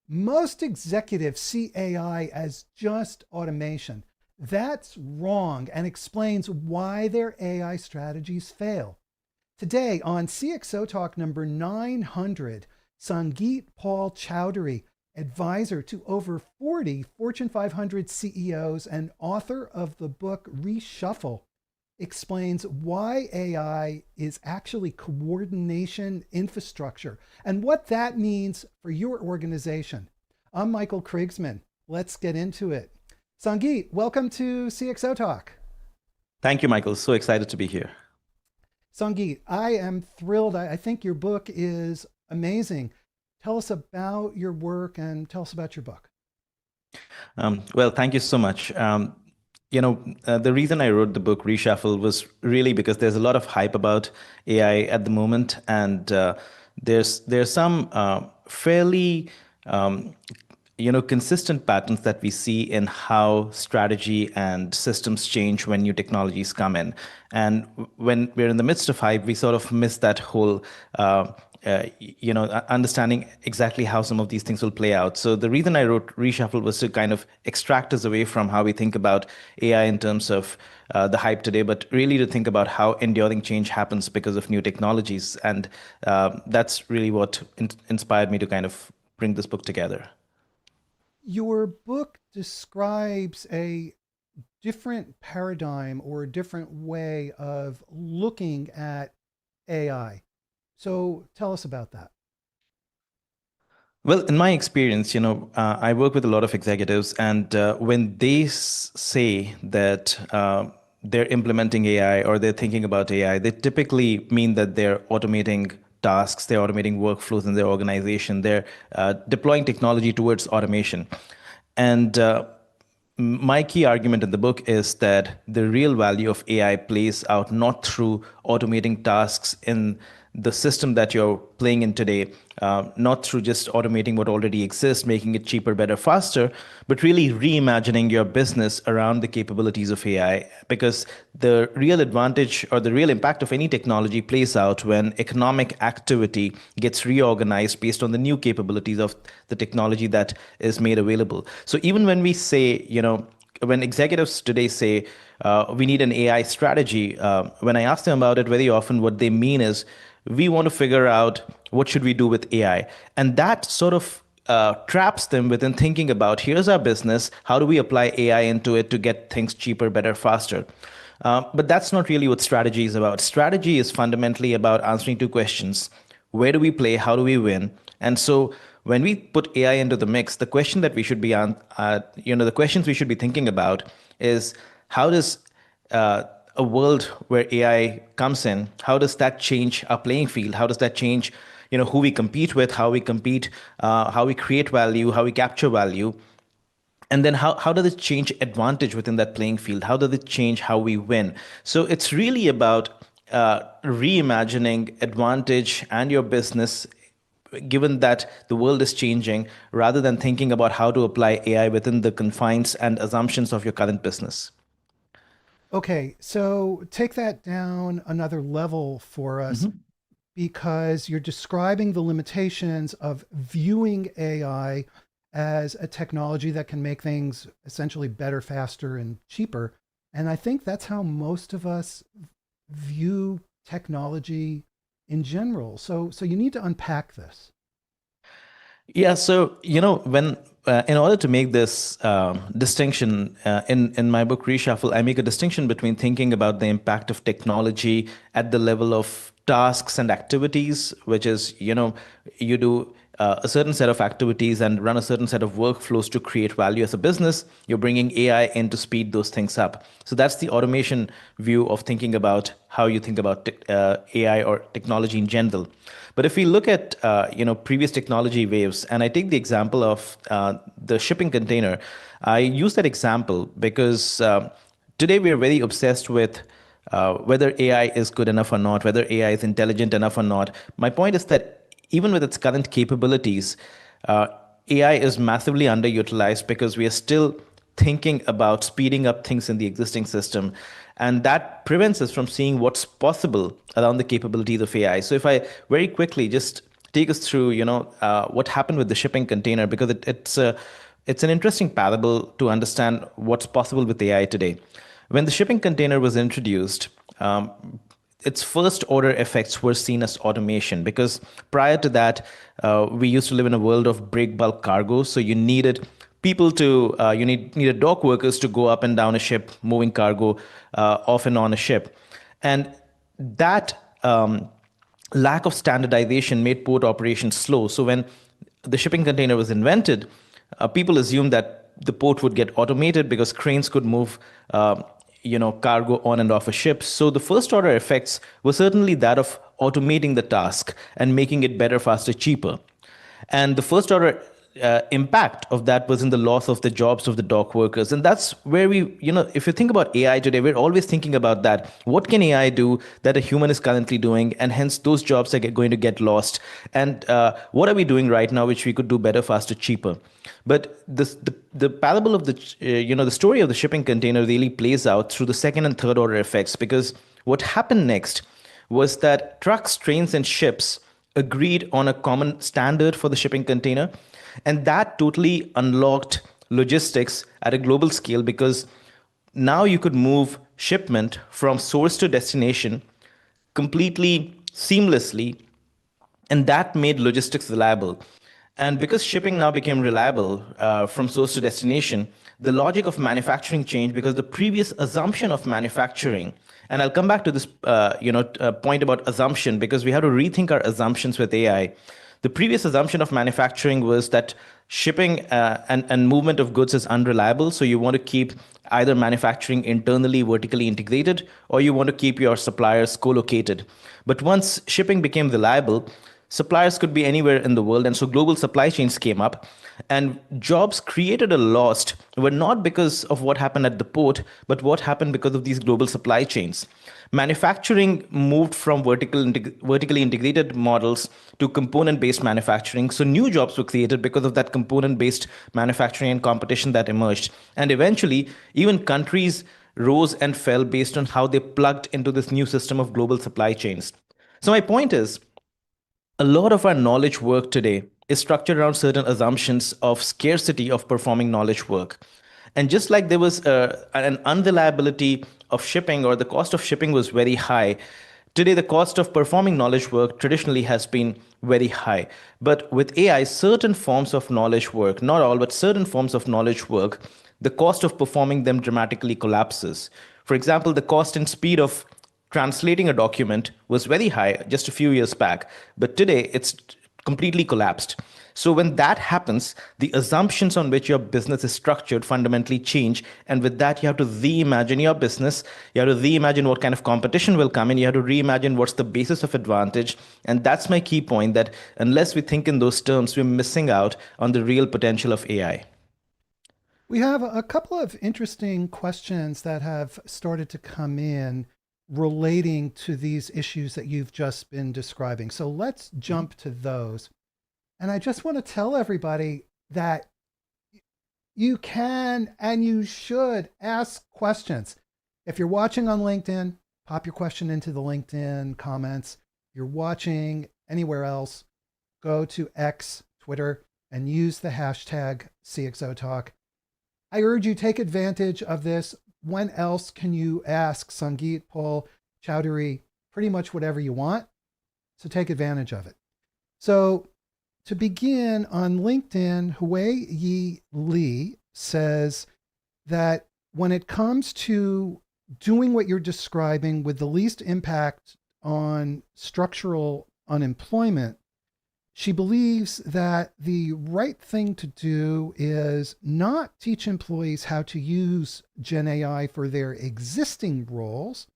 Most executives see AI as just automation. That's wrong and explains why their AI strategies fail. Today on CXOTalk number 900, Sangeet Paul Chowdhury, advisor to over 40 Fortune 500 CEOs and author of the book Reshuffle, explains why AI is actually coordination infrastructure and what that means for your organization. I'm Michael Krigsman. Let's get into it. Sangeet, welcome to CXO Talk. Thank you, Michael. So excited to be here. Sangeet, I am thrilled. I think your book is amazing. Tell us about your work and tell us about your book. Well, thank you so much. The reason I wrote the book Reshuffle was really because there's a lot of hype about AI at the moment, and there's some fairly consistent patterns that we see in how strategy and systems change when new technologies come in. And when we're in the midst of hype, we sort of miss that whole understanding exactly how some of these things will play out. So the reason I wrote Reshuffle was to kind of extract us away from how we think about AI in terms of the hype today, but really to think about how enduring change happens because of new technologies. And that's really what inspired me to kind of bring this book together. Your book describes a different paradigm or a different way of looking at AI. So tell us about that. Well, in my experience, I work with a lot of executives, and when they say that they're implementing AI or they're thinking about AI, they typically mean that they're automating tasks, they're automating workflows in their organization, they're deploying technology towards automation. And my key argument in the book is that the real value of AI plays out not through automating tasks in the system that you're playing in today, not through just automating what already exists, making it cheaper, better, faster, but really reimagining your business around the capabilities of AI. Because the real advantage or the real impact of any technology plays out when economic activity gets reorganized based on the new capabilities of the technology that is made available. So even when we say, when executives today say we need an AI strategy, when I ask them about it, very often what they mean is we want to figure out what should we do with AI. And that sort of traps them within thinking about here's our business, how do we apply AI into it to get things cheaper, better, faster? But that's not really what strategy is about. Strategy is fundamentally about answering two questions. Where do we play? How do we win? And so when we put AI into the mix, the question that we should be on, the questions we should be thinking about is how does a world where AI comes in, how does that change our playing field? How does that change, who we compete with, how we compete, how we create value, how we capture value? And then how does it change advantage within that playing field? How does it change how we win? So it's really about reimagining advantage and your business given that the world is changing rather than thinking about how to apply AI within the confines and assumptions of your current business. Okay, so take that down another level for us Mhm. because you're describing the limitations of viewing AI as a technology that can make things essentially better, faster, and cheaper. And I think that's how most of us view technology in general. So you need to unpack this. Yeah, so when in order to make this distinction in my book Reshuffle, I make a distinction between thinking about the impact of technology at the level of tasks and activities, which is you do a certain set of activities and run a certain set of workflows to create value as a business. You're bringing AI in to speed those things up. So that's the automation view of thinking about how you think about AI or technology in general. But if we look at previous technology waves, and I take the example of the shipping container, I use that example because today we are very obsessed with whether AI is good enough or not, whether AI is intelligent enough or not. My point is that even with its current capabilities, uh, AI is massively underutilized because we are still thinking about speeding up things in the existing system. And that prevents us from seeing what's possible around the capabilities of AI. So if I very quickly just take us through, what happened with the shipping container, because it's an interesting parable to understand what's possible with AI today. When the shipping container was introduced, its first order effects were seen as automation, because prior to that, we used to live in a world of break bulk cargo. So you needed people to, needed dock workers to go up and down a ship, moving cargo off and on a ship. And that lack of standardization made port operations slow. So when the shipping container was invented, people assumed that the port would get automated because cranes could move, cargo on and off a ship. So the first order effects were certainly that of automating the task and making it better, faster, cheaper. And the first order impact of that was in the loss of the jobs of the dock workers. And that's where if you think about AI today, we're always thinking about that. What can AI do that a human is currently doing? And hence those jobs are going to get lost. And what are we doing right now, which we could do better, faster, cheaper? But the parable of the story of the shipping container really plays out through the second and third order effects, because what happened next was that trucks, trains, and ships agreed on a common standard for the shipping container. And that totally unlocked logistics at a global scale, because now you could move shipment from source to destination completely seamlessly, and that made logistics reliable. And because shipping now became reliable from source to destination, the logic of manufacturing changed, because the previous assumption of manufacturing, and I'll come back to this point about assumption, because we have to rethink our assumptions with AI. The previous assumption of manufacturing was that shipping and movement of goods is unreliable. So you want to keep either manufacturing internally, vertically integrated, or you want to keep your suppliers co-located. But once shipping became reliable, suppliers could be anywhere in the world. And so global supply chains came up, and jobs created or lost were not because of what happened at the port, but what happened because of these global supply chains. Manufacturing moved from vertically integrated models to component-based manufacturing. So new jobs were created because of that component-based manufacturing and competition that emerged. And eventually, even countries rose and fell based on how they plugged into this new system of global supply chains. So my point is, a lot of our knowledge work today is structured around certain assumptions of scarcity of performing knowledge work. And just like there was an unreliability of shipping, or the cost of shipping was very high, today the cost of performing knowledge work traditionally has been very high. But with AI, certain forms of knowledge work, not all, but certain forms of knowledge work, the cost of performing them dramatically collapses. For example, the cost and speed of translating a document was very high just a few years back, but today it's completely collapsed. So when that happens, the assumptions on which your business is structured fundamentally change. And with that, you have to reimagine your business. You have to reimagine what kind of competition will come in. You have to reimagine what's the basis of advantage. And that's my key point, that unless we think in those terms, we're missing out on the real potential of AI. We have a couple of interesting questions that have started to come in relating to these issues that you've just been describing. So let's jump to those. And I just want to tell everybody that you can and you should ask questions. If you're watching on LinkedIn, pop your question into the LinkedIn comments. If you're watching anywhere else, go to X, Twitter, and use the hashtag CXOTalk. I urge you, take advantage of this. When else can you ask Sangeet, Paul, Chowdhury, pretty much whatever you want? So take advantage of it. So to begin, on LinkedIn, Hui Yi Lee says that when it comes to doing what you're describing with the least impact on structural unemployment, she believes that the right thing to do is not teach employees how to use Gen AI for their existing roles,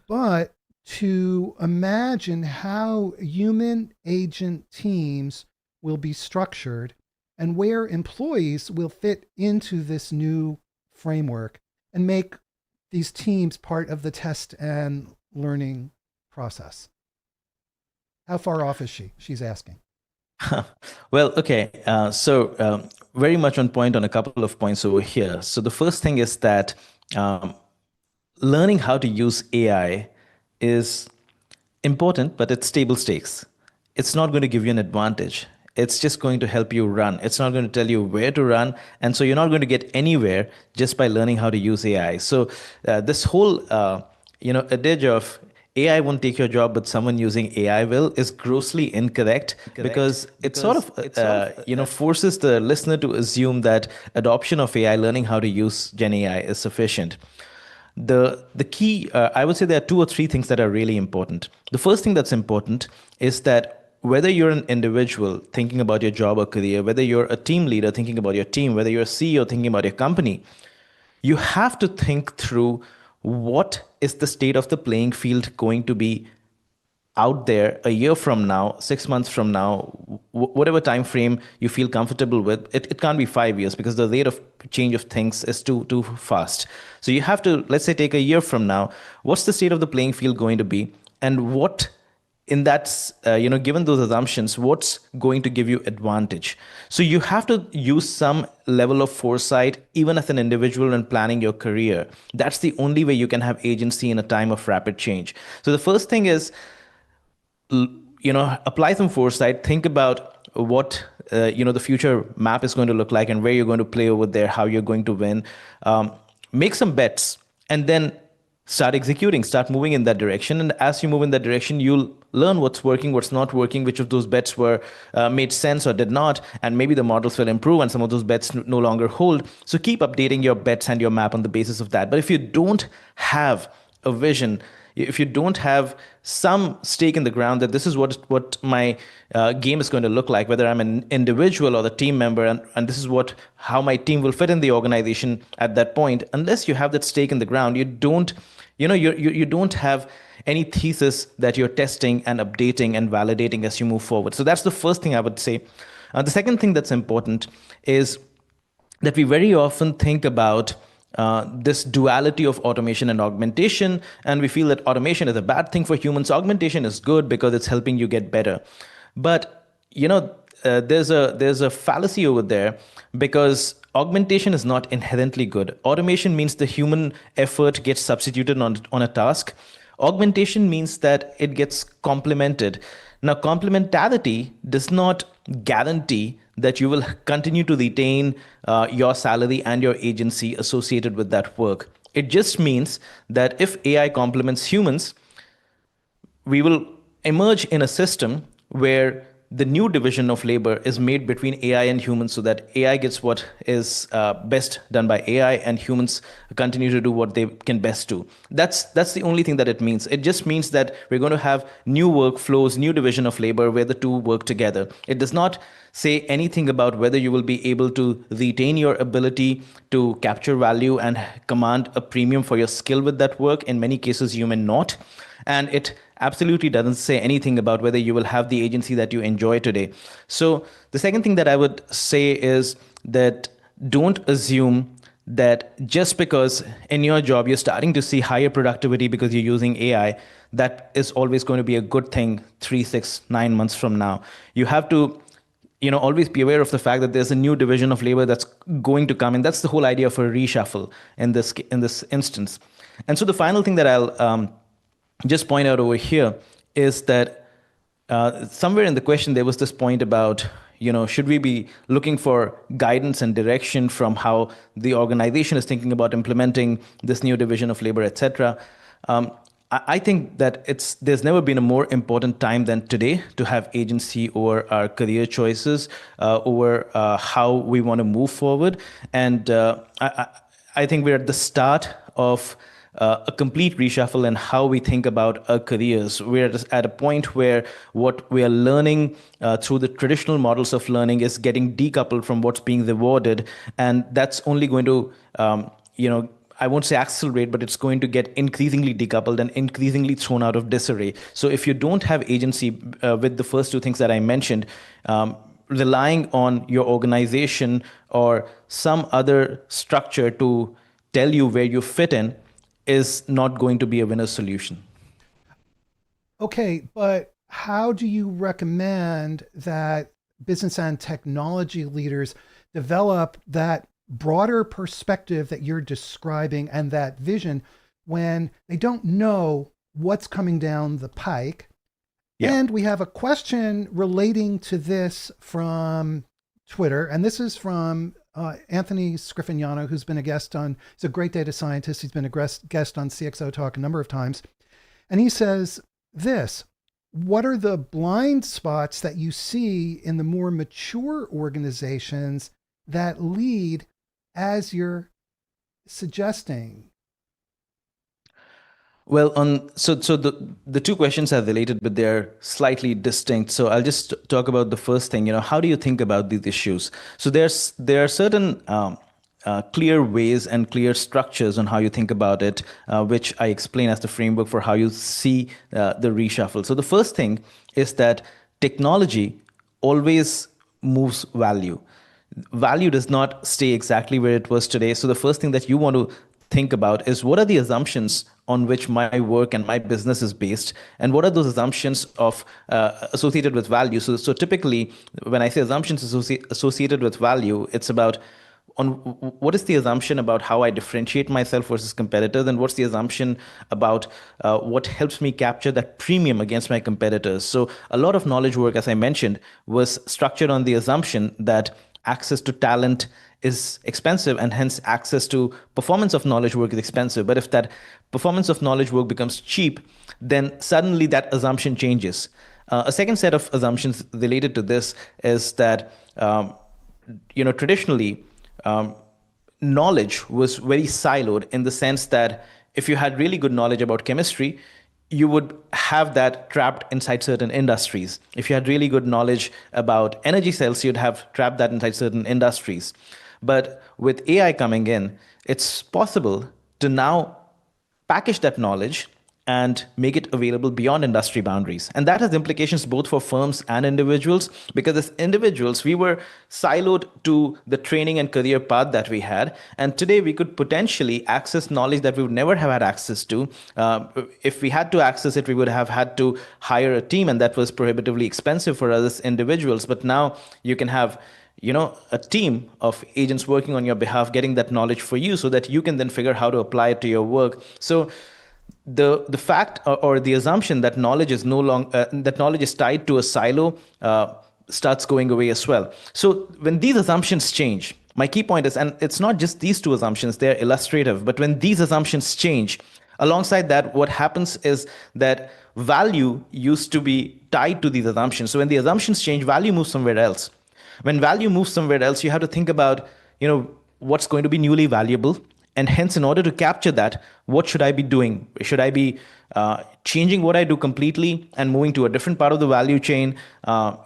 but to imagine how human agent teams will be structured and where employees will fit into this new framework, and make these teams part of the test and learning process. How far off is she? She's asking. Well, okay. So very much on point on a couple of points over here. So the first thing is that learning how to use AI is important, but it's table stakes. it's not going to give you an advantage. It's just going to help you run. It's not going to tell you where to run. And so you're not going to get anywhere just by learning how to use AI. So this whole, adage of AI won't take your job, but someone using AI will is grossly incorrect because it sort of, forces the listener to assume that adoption of AI, learning how to use Gen AI is sufficient. The key, I would say there are two or three things that are really important. The first thing that's important is that whether you're an individual thinking about your job or career, whether you're a team leader thinking about your team, whether you're a CEO thinking about your company, you have to think through what is the state of the playing field going to be out there a year from now, 6 months from now, whatever time frame you feel comfortable with. It can't be 5 years because the rate of change of things is too fast. So you have to, let's say, take a year from now. What's the state of the playing field going to be, and what in that, given those assumptions, what's going to give you advantage? So you have to use some level of foresight even as an individual in planning your career. That's the only way you can have agency in a time of rapid change. So the first thing is, apply some foresight, think about what the future map is going to look like and where you're going to play over there, how you're going to win. Make some bets, and then start executing, start moving in that direction. And as you move in that direction, you'll learn what's working, what's not working, which of those bets were made sense or did not, and maybe the models will improve and some of those bets no longer hold. So keep updating your bets and your map on the basis of that. But if you don't have a vision, if you don't have some stake in the ground that this is what my game is going to look like, whether I'm an individual or the team member, and this is how my team will fit in the organization at that point, unless you have that stake in the ground, you don't you don't have any thesis that you're testing and updating and validating as you move forward. So that's the first thing I would say. The second thing that's important is that we very often think about this duality of automation and augmentation, and we feel that automation is a bad thing for humans. Augmentation is good because it's helping you get better. But there's a fallacy over there, because augmentation is not inherently good. Automation means the human effort gets substituted on a task. Augmentation means that it gets complemented. Now, complementarity does not guarantee that you will continue to retain your salary and your agency associated with that work. It just means that if AI complements humans, we will emerge in a system where the new division of labor is made between AI and humans, so that AI gets what is best done by AI and humans continue to do what they can best do. That's the only thing that it means. It just means that we're going to have new workflows, new division of labor where the two work together. It does not say anything about whether you will be able to retain your ability to capture value and command a premium for your skill with that work. In many cases, you may not. And it absolutely doesn't say anything about whether you will have the agency that you enjoy today. So the second thing that I would say is that don't assume that just because in your job you're starting to see higher productivity because you're using AI, that is always going to be a good thing 3, 6, 9 months from now. You have to always be aware of the fact that there's a new division of labor that's going to come, and that's the whole idea of a reshuffle in this instance. And so the final thing that I'll just point out over here is that somewhere in the question there was this point about should we be looking for guidance and direction from how the organization is thinking about implementing this new division of labor, etc. I think that there's never been a more important time than today to have agency over our career choices, over how we want to move forward. And I think we're at the start of a complete reshuffle in how we think about our careers. We're at a point where what we are learning through the traditional models of learning is getting decoupled from what's being rewarded. And that's only going to, I won't say accelerate, but it's going to get increasingly decoupled and increasingly thrown out of disarray. So if you don't have agency with the first two things that I mentioned, relying on your organization or some other structure to tell you where you fit in is not going to be a winner solution. Okay, but how do you recommend that business and technology leaders develop that broader perspective that you're describing and that vision when they don't know what's coming down the pike Yeah. And we have a question relating to this from Twitter. And this is from Anthony Scriffignano, who's been a guest on, he's a great data scientist. He's been a guest on CXO Talk a number of times. And he says this: what are the blind spots that you see in the more mature organizations that lead as you're suggesting? Well, so the two questions are related, but they're slightly distinct. So I'll just talk about the first thing. How do you think about these issues? So there are certain clear ways and clear structures on how you think about it, which I explain as the framework for how you see the reshuffle. So the first thing is that technology always moves value. Value does not stay exactly where it was today. So the first thing that you want to think about is, what are the assumptions on which my work and my business is based, and what are those assumptions of associated with value. So typically when I say assumptions associated with value, it's about on what is the assumption about how I differentiate myself versus competitors, and what's the assumption about what helps me capture that premium against my competitors. So a lot of knowledge work, as I mentioned, was structured on the assumption that access to talent is expensive, and hence access to performance of knowledge work is expensive. But if that performance of knowledge work becomes cheap, then suddenly that assumption changes. A second set of assumptions related to this is that traditionally, knowledge was very siloed, in the sense that if you had really good knowledge about chemistry, you would have that trapped inside certain industries. If you had really good knowledge about energy cells, you'd have trapped that inside certain industries. But with AI coming in, it's possible to now package that knowledge and make it available beyond industry boundaries. And that has implications both for firms and individuals, because as individuals, we were siloed to the training and career path that we had. And today we could potentially access knowledge that we would never have had access to. If we had to access it, we would have had to hire a team, and that was prohibitively expensive for us as individuals. But now you can have a team of agents working on your behalf, getting that knowledge for you, so that you can then figure how to apply it to your work. So the fact, or the assumption that knowledge is no longer that knowledge is tied to a silo starts going away as well. So when these assumptions change, my key point is, and it's not just these two assumptions, they're illustrative, but when these assumptions change, alongside that, what happens is that value used to be tied to these assumptions. So when the assumptions change, value moves somewhere else. When value moves somewhere else, you have to think about, what's going to be newly valuable. And hence, in order to capture that, what should I be doing? Should I be changing what I do completely and moving to a different part of the value chain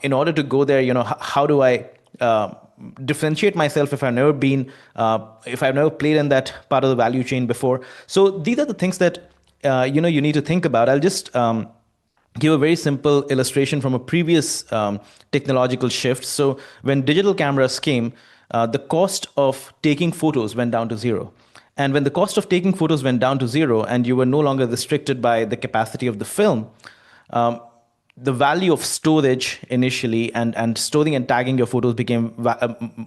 in order to go there? How do I differentiate myself if if I've never played in that part of the value chain before? So these are the things that you need to think about. I'll just give a very simple illustration from a previous technological shift. So when digital cameras came, the cost of taking photos went down to zero. And when the cost of taking photos went down to zero, and you were no longer restricted by the capacity of the film, the value of storage initially, and storing and tagging your photos became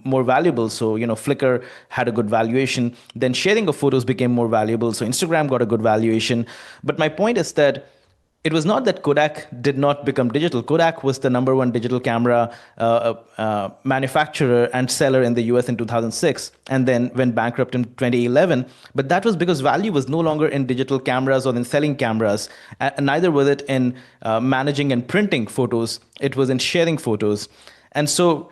more valuable. So, Flickr had a good valuation. Then sharing of photos became more valuable. So Instagram got a good valuation. But my point is that it was not that Kodak did not become digital. Kodak was the number one digital camera manufacturer and seller in the US in 2006, and then went bankrupt in 2011. But that was because value was no longer in digital cameras or in selling cameras. Neither was it in managing and printing photos. It was in sharing photos. And so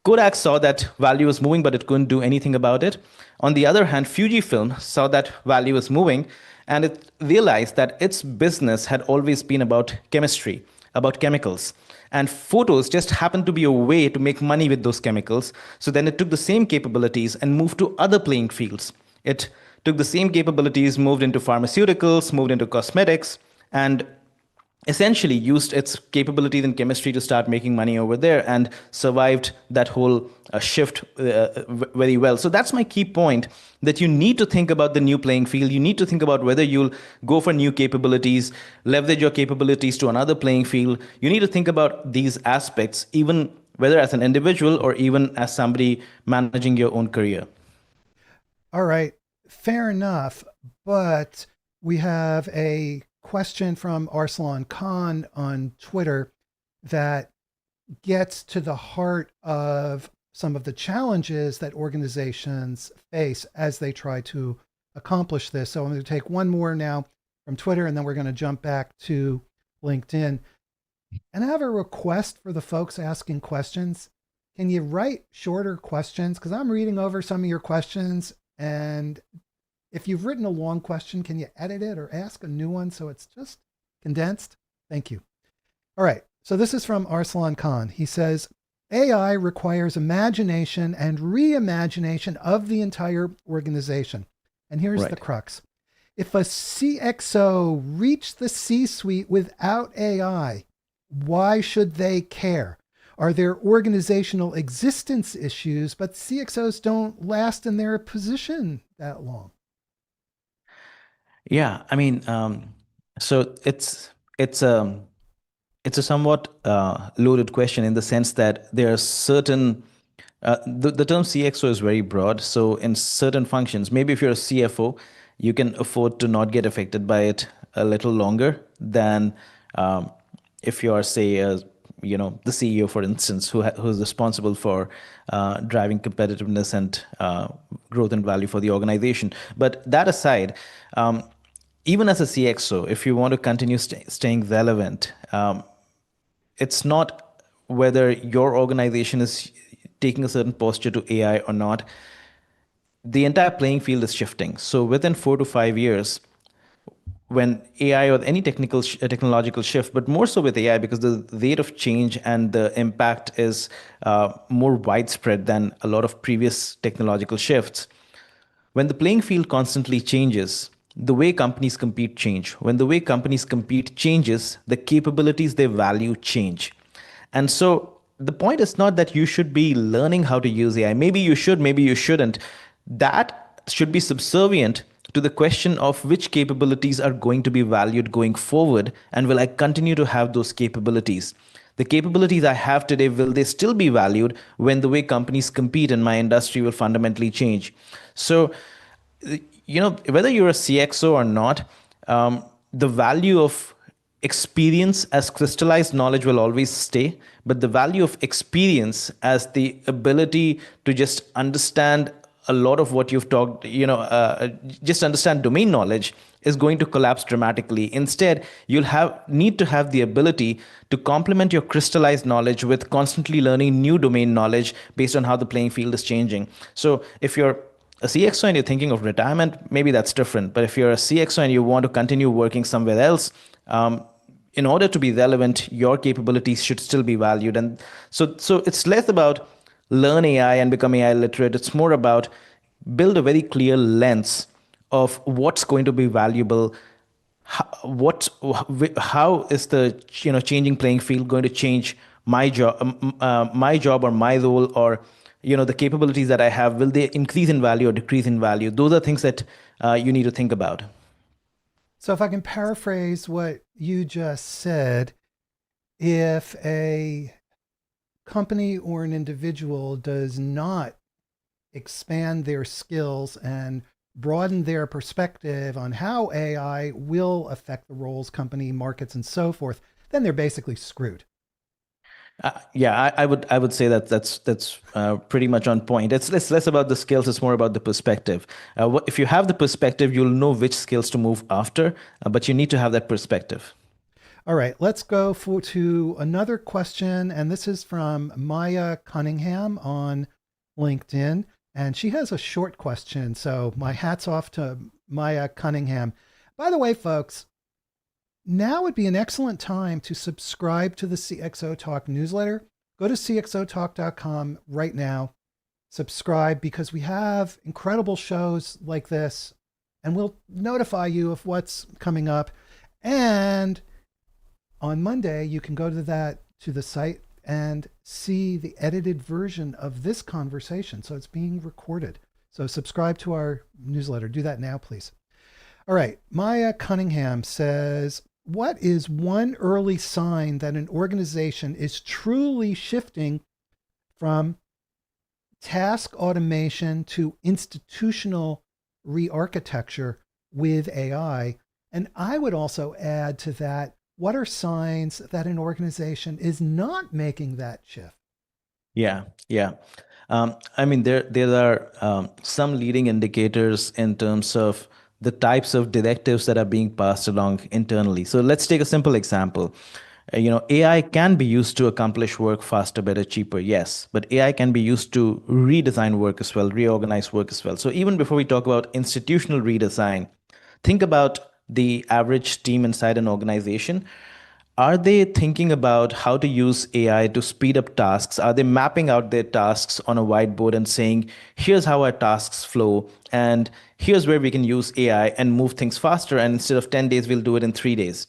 Kodak saw that value was moving, but it couldn't do anything about it. On the other hand, Fujifilm saw that value was moving, and it realized that its business had always been about chemistry, about chemicals. And photos just happened to be a way to make money with those chemicals. So then it took the same capabilities and moved to other playing fields. It took the same capabilities, moved into pharmaceuticals, moved into cosmetics, and essentially used its capabilities in chemistry to start making money over there, and survived that whole shift very well. So that's my key point, that you need to think about the new playing field. You need to think about whether you'll go for new capabilities, leverage your capabilities to another playing field. You need to think about these aspects, even whether as an individual or even as somebody managing your own career. All right, fair enough. But we have a question from Arslan Khan on Twitter that gets to the heart of some of the challenges that organizations face as they try to accomplish this. So I'm going to take one more now from Twitter, and then we're going to jump back to LinkedIn. And I have a request for the folks asking questions. Can you write shorter questions? Because I'm reading over some of your questions, and if you've written a long question, can you edit it or ask a new one so it's just condensed? Thank you. All right. So this is from Arslan Khan. He says, AI requires imagination and reimagination of the entire organization. And here's the crux. If a CXO reached the C-suite without AI, why should they care? Are there organizational existence issues, but CXOs don't last in their position that long? Yeah, I mean, so it's a somewhat loaded question in the sense that there are certain the term CXO is very broad. So in certain functions, maybe if you're a CFO, you can afford to not get affected by it a little longer than if you are, say, the CEO, for instance, who's responsible for driving competitiveness and growth and value for the organization. But that aside, even as a CXO, if you want to continue staying relevant, it's not whether your organization is taking a certain posture to AI or not. The entire playing field is shifting. So within 4 to 5 years, when AI or any technological shift, but more so with AI, because the rate of change and the impact is more widespread than a lot of previous technological shifts. When the playing field constantly changes, the way companies compete change. When the way companies compete changes, the capabilities they value change. And so the point is not that you should be learning how to use AI. Maybe you should, maybe you shouldn't. That should be subservient to the question of which capabilities are going to be valued going forward, and will I continue to have those capabilities? The capabilities I have today, will they still be valued when the way companies compete in my industry will fundamentally change? So, whether you're a CXO or not, the value of experience as crystallized knowledge will always stay, but the value of experience as the ability to just understand a lot of what you've talked, just understand domain knowledge, is going to collapse dramatically. Instead, need to have the ability to complement your crystallized knowledge with constantly learning new domain knowledge based on how the playing field is changing. So if you're a CXO and you're thinking of retirement, maybe that's different. But if you're a CXO and you want to continue working somewhere else, in order to be relevant, your capabilities should still be valued. And so it's less about learn AI and become AI literate. It's more about build a very clear lens of what's going to be valuable. How is the changing playing field going to change my job or my role, or the capabilities that I have, will they increase in value or decrease in value? Those are things that you need to think about. So if I can paraphrase what you just said, if a company or an individual does not expand their skills and broaden their perspective on how AI will affect the roles, company, markets, and so forth, then they're basically screwed. I would say that that's pretty much on point. It's less about the skills; it's more about the perspective. If you have the perspective, you'll know which skills to move after, but you need to have that perspective. All right, let's go to another question, and this is from Maya Cunningham on LinkedIn, and she has a short question. So my hat's off to Maya Cunningham. By the way, folks, now would be an excellent time to subscribe to the CXOTalk newsletter. Go to CXOTalk.com right now, subscribe, because we have incredible shows like this, and we'll notify you of what's coming up. And on Monday, you can go to the site and see the edited version of this conversation. So it's being recorded. So subscribe to our newsletter. Do that now, please. All right. Maya Cunningham says, what is one early sign that an organization is truly shifting from task automation to institutional re-architecture with AI? And I would also add to that, what are signs that an organization is not making that shift? Yeah, yeah. I mean, there are some leading indicators in terms of the types of directives that are being passed along internally. So let's take a simple example. AI can be used to accomplish work faster, better, cheaper, yes, but AI can be used to redesign work as well, reorganize work as well. So even before we talk about institutional redesign, think about the average team inside an organization. Are they thinking about how to use AI to speed up tasks? Are they mapping out their tasks on a whiteboard and saying, here's how our tasks flow, and here's where we can use AI and move things faster, and instead of 10 days, we'll do it in 3 days?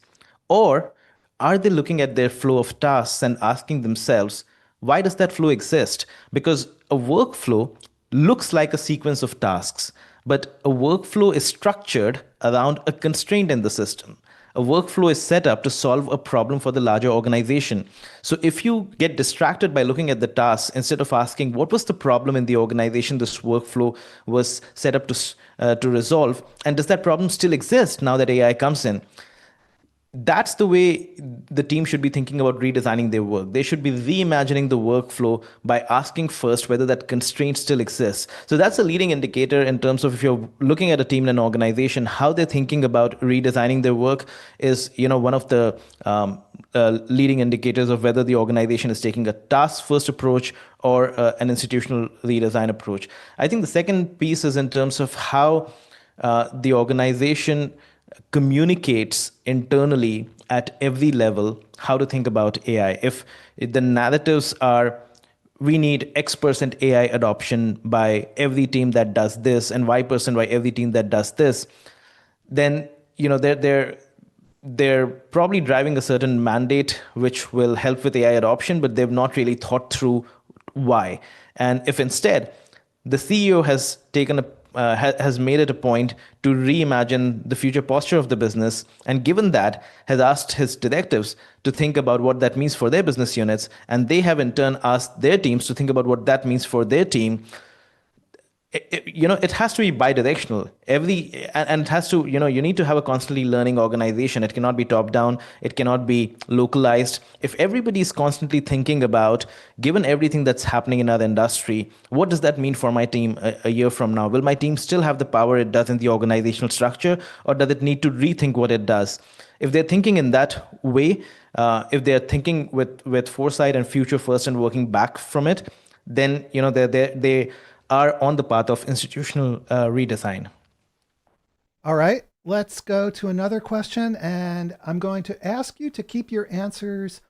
Or are they looking at their flow of tasks and asking themselves, why does that flow exist? Because a workflow looks like a sequence of tasks, but a workflow is structured around a constraint in the system. A workflow is set up to solve a problem for the larger organization. So if you get distracted by looking at the tasks instead of asking what was the problem in the organization this workflow was set up to resolve, and does that problem still exist now that AI comes in? That's the way the team should be thinking about redesigning their work. They should be reimagining the workflow by asking first whether that constraint still exists. So that's a leading indicator in terms of if you're looking at a team and an organization, how they're thinking about redesigning their work is, one of the leading indicators of whether the organization is taking a task first approach or an institutional redesign approach. I think the second piece is in terms of how the organization communicates internally at every level how to think about AI. If the narratives are, we need X% AI adoption by every team that does this and Y% by every team that does this, then they're probably driving a certain mandate which will help with AI adoption, but they've not really thought through why. And if instead the CEO has taken a has made it a point to reimagine the future posture of the business, and given that, has asked his directives to think about what that means for their business units, and they have in turn asked their teams to think about what that means for their team. It has to be bi-directional. And it has to, you need to have a constantly learning organization. It cannot be top down. It cannot be localized. If everybody is constantly thinking about, given everything that's happening in our industry, what does that mean for my team a year from now? Will my team still have the power it does in the organizational structure, or does it need to rethink what it does? If they're thinking in that way, if they're thinking with foresight and future first and working back from it, then they are on the path of institutional redesign. All right, let's go to another question. And I'm going to ask you to keep your answers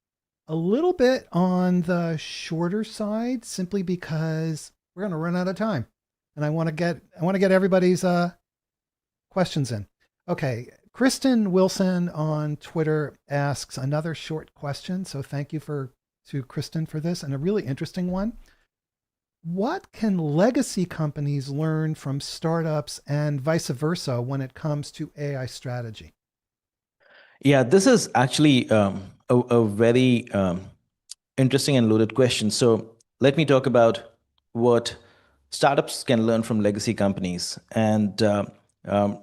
a little bit on the shorter side, simply because we're going to run out of time. And I want to get everybody's questions in. Okay, Kristen Wilson on Twitter asks another short question. So thank you to Kristen for this, and a really interesting one. What can legacy companies learn from startups and vice versa when it comes to AI strategy? Yeah, this is actually a very interesting and loaded question. So let me talk about what startups can learn from legacy companies. And um,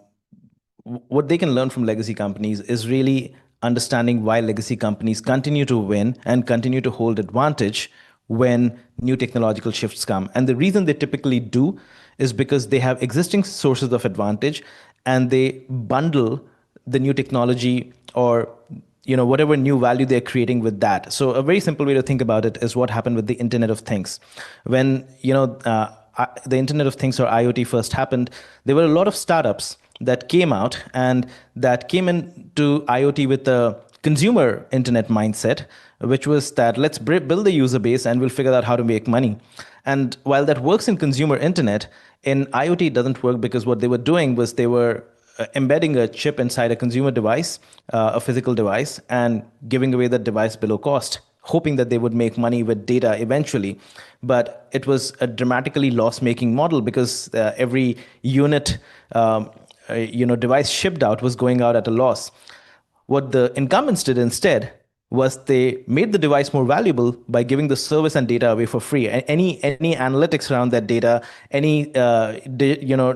what they can learn from legacy companies is really understanding why legacy companies continue to win and continue to hold advantage when new technological shifts come. And the reason they typically do is because they have existing sources of advantage, and they bundle the new technology, or whatever new value they're creating with that. So a very simple way to think about it is what happened with the Internet of Things. When the Internet of Things, or IoT, first happened, there were a lot of startups that came out and that came into IoT with a consumer internet mindset, which was that let's build a user base and we'll figure out how to make money. And while that works in consumer internet, in IoT it doesn't work, because what they were doing was they were embedding a chip inside a consumer device, a physical device, and giving away that device below cost, hoping that they would make money with data eventually. But it was a dramatically loss-making model, because every unit device shipped out was going out at a loss. What the incumbents did instead was they made the device more valuable by giving the service and data away for free. Any analytics around that data, any additional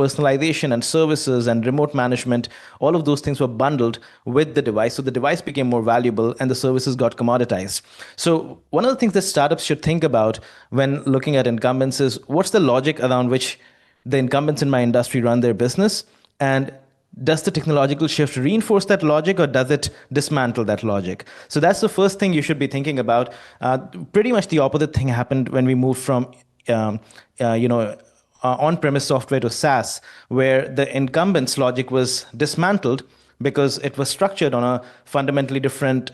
personalization and services and remote management, all of those things were bundled with the device. So the device became more valuable and the services got commoditized. So one of the things that startups should think about when looking at incumbents is what's the logic around which the incumbents in my industry run their business, and does the technological shift reinforce that logic or does it dismantle that logic? So that's the first thing you should be thinking about. Pretty much the opposite thing happened when we moved from um, on-premise software to SaaS, where the incumbent's logic was dismantled because it was structured on a fundamentally different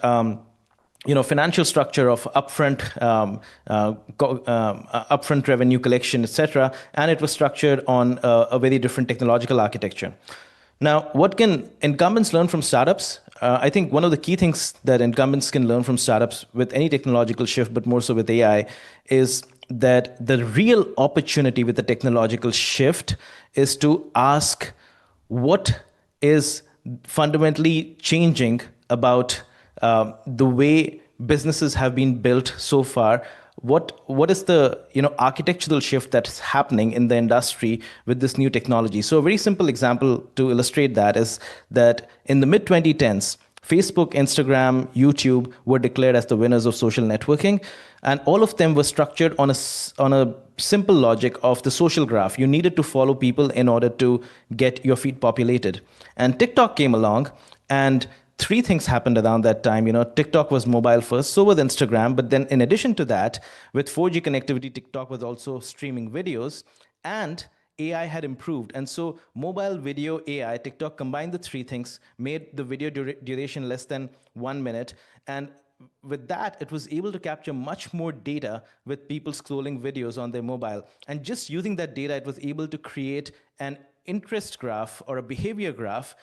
financial structure of upfront revenue collection, etc., and it was structured on a very different technological architecture. Now, what can incumbents learn from startups? I think one of the key things that incumbents can learn from startups with any technological shift, but more so with AI, is that the real opportunity with the technological shift is to ask what is fundamentally changing about the way businesses have been built so far. What is the architectural shift that's happening in the industry with this new technology? So a very simple example to illustrate that is that in the mid 2010s, Facebook, Instagram, YouTube were declared as the winners of social networking, and all of them were structured on a simple logic of the social graph. You needed to follow people in order to get your feed populated. And TikTok came along, and three things happened around that time. TikTok was mobile first, so was Instagram. But then, in addition to that, with 4G connectivity, TikTok was also streaming videos, and AI had improved. And so, mobile video AI, TikTok combined the three things, made the video duration less than 1 minute. And with that, it was able to capture much more data with people scrolling videos on their mobile. And just using that data, it was able to create an interest graph or a behavior graph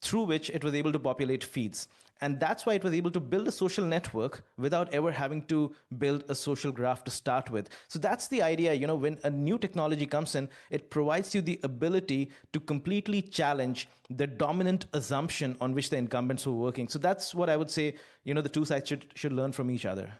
through which it was able to populate feeds. And that's why it was able to build a social network without ever having to build a social graph to start with. So that's the idea. When a new technology comes in, it provides you the ability to completely challenge the dominant assumption on which the incumbents were working. So that's what I would say, the two sides should learn from each other.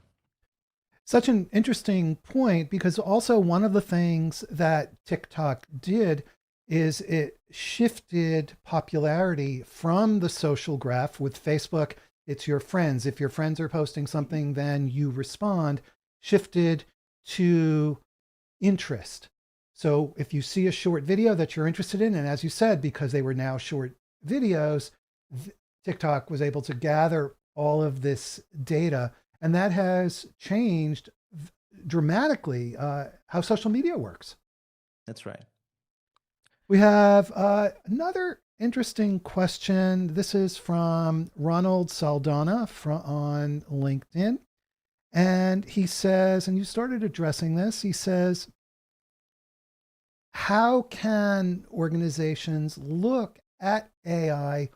Such an interesting point, because also one of the things that TikTok did is it shifted popularity from the social graph. With Facebook, it's your friends. If your friends are posting something, then you respond, shifted to interest. So if you see a short video that you're interested in, and as you said, because they were now short videos, TikTok was able to gather all of this data, and that has changed dramatically how social media works. That's right. We have another interesting question. This is from Ronald Saldana on LinkedIn. And he says, and you started addressing this, he says, how can organizations look at AI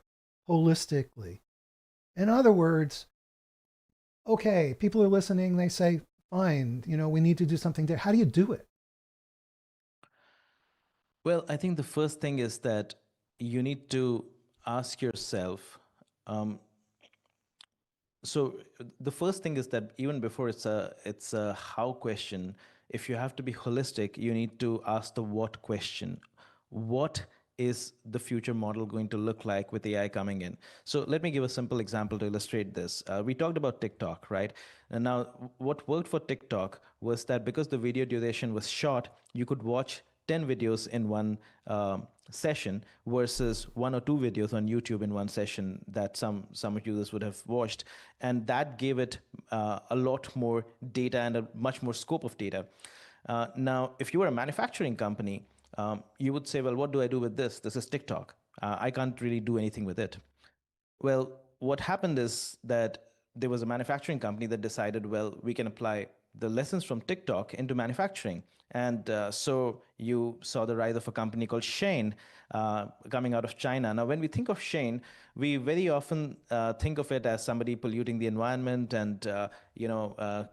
holistically? In other words, okay, people are listening, they say, fine, we need to do something there. How do you do it? Well, I think the first thing is that you need to ask yourself. So the first thing is that even before it's a how question, if you have to be holistic, you need to ask the what question. What is the future model going to look like with AI coming in? So let me give a simple example to illustrate this. We talked about TikTok, right? And now what worked for TikTok was that because the video duration was short, you could watch 10 videos in one session versus one or two videos on YouTube in one session that some users would have watched. And that gave it a lot more data and a much more scope of data. Now, if you were a manufacturing company, you would say, well, what do I do with this? This is TikTok. I can't really do anything with it. Well, what happened is that there was a manufacturing company that decided, well, we can apply the lessons from TikTok into manufacturing. And so you saw the rise of a company called Shane coming out of China. Now, when we think of Shane, we very often think of it as somebody polluting the environment and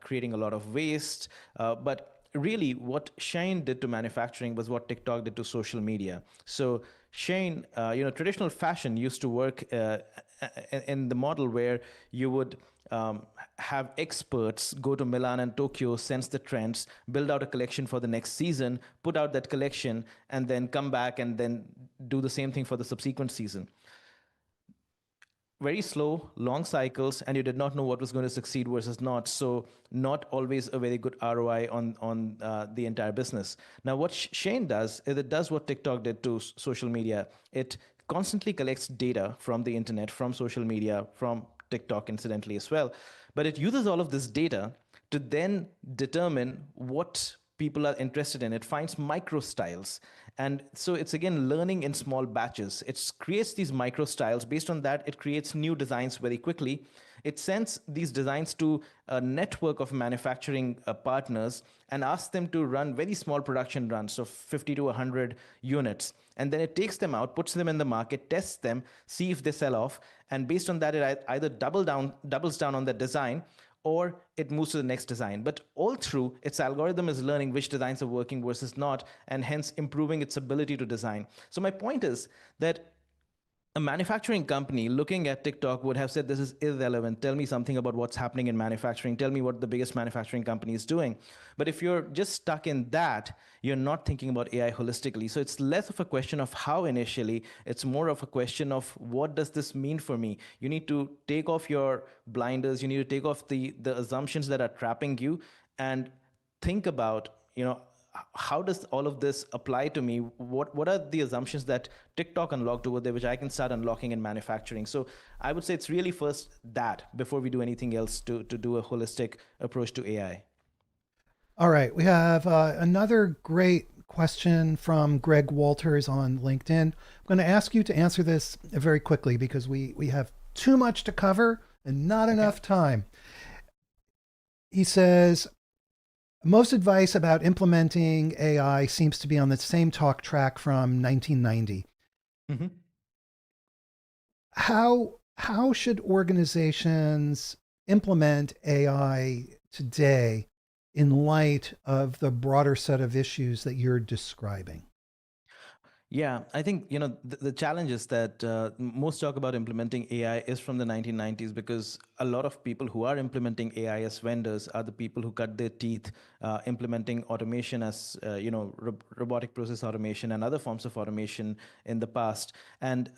creating a lot of waste. But really, what Shane did to manufacturing was what TikTok did to social media. So Shane, traditional fashion used to work in the model where you would have experts go to Milan and Tokyo, sense the trends, build out a collection for the next season, put out that collection, and then come back and then do the same thing for the subsequent season. Very slow, long cycles, and you did not know what was going to succeed versus not. So, not always a very good ROI on the entire business. Now, what Shane does is it does what TikTok did to social media. It constantly collects data from the internet, from social media, from TikTok, incidentally as well. But it uses all of this data to then determine what people are interested in. It finds micro styles. And so it's again learning in small batches. It creates these micro styles. Based on that, it creates new designs very quickly. It sends these designs to a network of manufacturing partners and asks them to run very small production runs, so 50 to 100 units. And then it takes them out, puts them in the market, tests them, see if they sell off. And based on that, it either doubles down on that design, or it moves to the next design. But all through, its algorithm is learning which designs are working versus not, and hence improving its ability to design. So my point is that a manufacturing company looking at TikTok would have said, this is irrelevant. Tell me something about what's happening in manufacturing. Tell me what the biggest manufacturing company is doing. But if you're just stuck in that, you're not thinking about AI holistically. So it's less of a question of how initially, it's more of a question of what does this mean for me? You need to take off your blinders. You need to take off the assumptions that are trapping you and think about, how does all of this apply to me? What are the assumptions that TikTok unlocked over there, which I can start unlocking in manufacturing? So I would say it's really first that before we do anything else to do a holistic approach to AI. All right, we have another great question from Greg Walters on LinkedIn. I'm going to ask you to answer this very quickly because we have too much to cover and not enough time. He says, most advice about implementing AI seems to be on the same talk track from 1990. Mm-hmm. How should organizations implement AI today in light of the broader set of issues that you're describing? Yeah, I think the challenge is that most talk about implementing AI is from the 1990s, because a lot of people who are implementing AI as vendors are the people who cut their teeth implementing automation as robotic process automation and other forms of automation in the past, and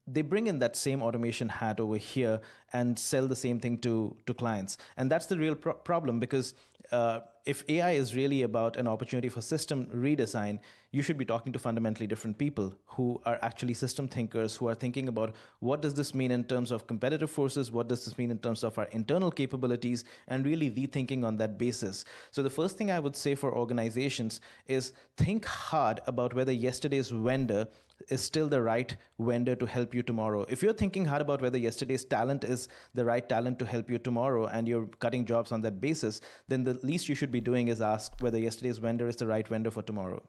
they bring in that same automation hat over here and sell the same thing to clients, and that's the real problem, because if AI is really about an opportunity for system redesign, you should be talking to fundamentally different people who are actually system thinkers, who are thinking about what does this mean in terms of competitive forces, what does this mean in terms of our internal capabilities, and really rethinking on that basis. So the first thing I would say for organizations is think hard about whether yesterday's vendor is still the right vendor to help you tomorrow. If you're thinking hard about whether yesterday's talent is the right talent to help you tomorrow and you're cutting jobs on that basis, then the least you should be doing is ask whether yesterday's vendor is the right vendor for tomorrow.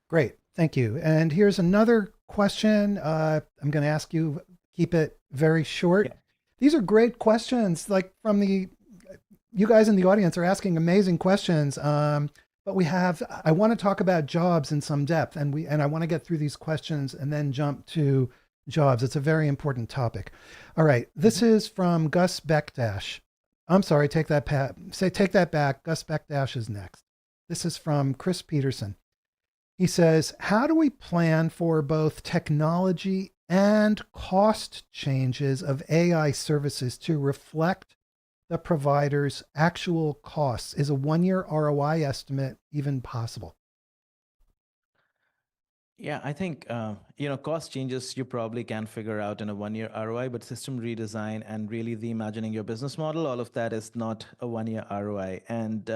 Great, thank you. And here's another question. I'm going to ask you, keep it very short. Yeah. These are great questions, like from you guys in the audience are asking amazing questions. But I want to talk about jobs in some depth, and I want to get through these questions and then jump to jobs. It's a very important topic. All right, this is from Gus Beckdash. I'm sorry, take that back. Gus Beckdash is next. This is from Chris Peterson. He says, how do we plan for both technology and cost changes of AI services to reflect the provider's actual costs? Is a 1-year ROI estimate even possible? Yeah, I think cost changes you probably can figure out in a 1-year ROI, but system redesign and really reimagining your business model, all of that is not a 1-year ROI, and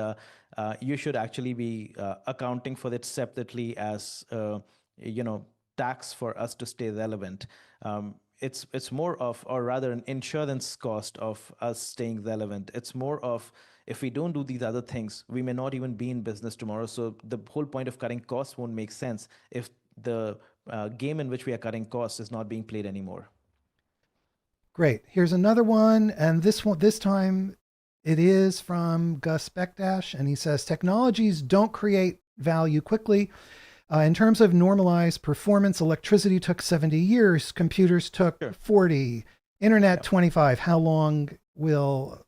you should actually be accounting for it separately as tax for us to stay relevant. It's more of, or rather, an insurance cost of us staying relevant. It's more of, if we don't do these other things, we may not even be in business tomorrow. So the whole point of cutting costs won't make sense if the game in which we are cutting costs is not being played anymore. Great. Here's another one, and this time it is from Gus Beckdash, and he says technologies don't create value quickly. In terms of normalized performance, electricity took 70 years, computers took Sure. 40, internet Yeah. 25. How long will